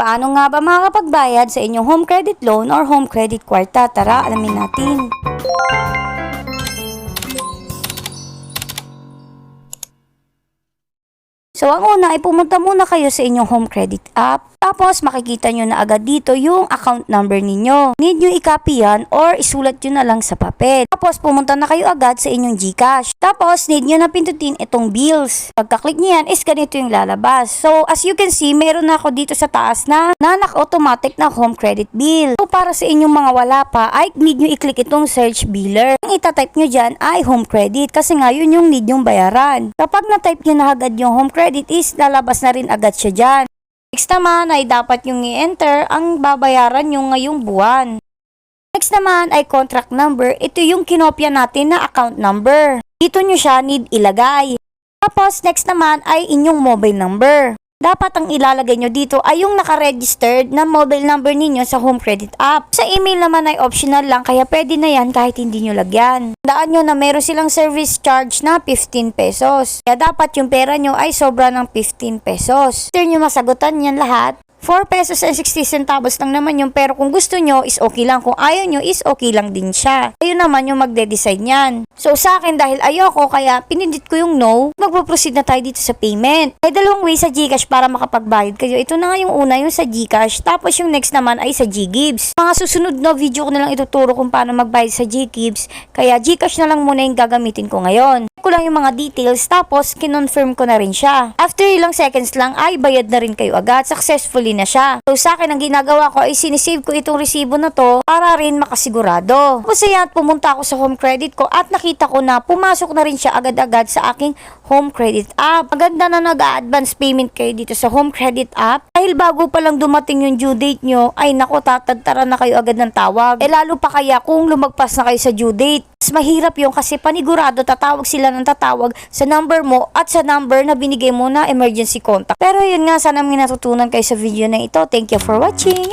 Paano nga ba makakapagbayad sa inyong home credit loan or home credit kwarta? Tara, alamin natin. So, ang una ay pumunta muna kayo sa inyong home credit app. Tapos, makikita nyo na agad dito yung account number ninyo. Need nyo i-copy yan or isulat nyo na lang sa papel. Tapos, pumunta na kayo agad sa inyong GCash. Tapos, need nyo na pindutin itong bills. Pagka-click nyo yan, is ganito yung lalabas. So, as you can see, meron na ako dito sa taas na automatic na home credit bill. So, para sa inyong mga wala pa, ay need nyo i-click itong search biller. Ang itatype nyo dyan ay home credit kasi nga yun yung need nyong bayaran. Kapag na-type nyo na agad yung home credit is lalabas na rin agad siya dyan. Next naman ay dapat yung i-enter ang babayaran nyo ngayong buwan. Next naman ay contract number. Ito yung kinopya natin na account number. Dito nyo siya need ilagay. Tapos next naman ay inyong mobile number. Dapat ang ilalagay nyo dito ay yung naka-registered na mobile number ninyo sa home credit app. Sa email naman ay optional lang kaya pwede na yan kahit hindi nyo lagyan. Tandaan nyo na meron silang service charge na 15 pesos. Kaya dapat yung pera nyo ay sobra ng 15 pesos. After nyo masagutan yan lahat, 4 pesos and 60 centavos lang naman yung pero kung gusto nyo is okay lang. Kung ayaw nyo is okay lang din siya. Ayun naman yung magde-decide nyan. So sa akin dahil ayoko kaya pinindit ko yung no, magpo-proceed na tayo dito sa payment. May dalawang way sa GCash para makapagbayad kayo. Ito na nga yung una yung sa GCash tapos yung next naman ay sa GGives. Mga susunod na video ko na lang ituturo kung paano magbayad sa GGives. Kaya GCash na lang muna yung gagamitin ko ngayon. Ko lang yung mga details tapos kinonfirm ko na rin siya. After ilang seconds lang ay bayad na rin kayo agad. Successfully na siya. So sa akin ang ginagawa ko ay sinisave ko itong resibo na to para rin makasigurado. Tapos ayan, pumunta ako sa home credit ko at nakita ko na pumasok na rin siya agad-agad sa aking home credit app. Maganda na nag-a-advance payment kayo dito sa home credit app. Dahil bago pa lang dumating yung due date nyo, ay nako tatagtara na kayo agad ng tawag. Lalo pa kaya kung lumagpas na kayo sa due date. Mas mahirap yung kasi panigurado tatawag sila ng tatawag sa number mo at sa number na binigay mo na emergency contact. Pero yun nga, sana may natutunan kayo sa video na ito. Thank you for watching.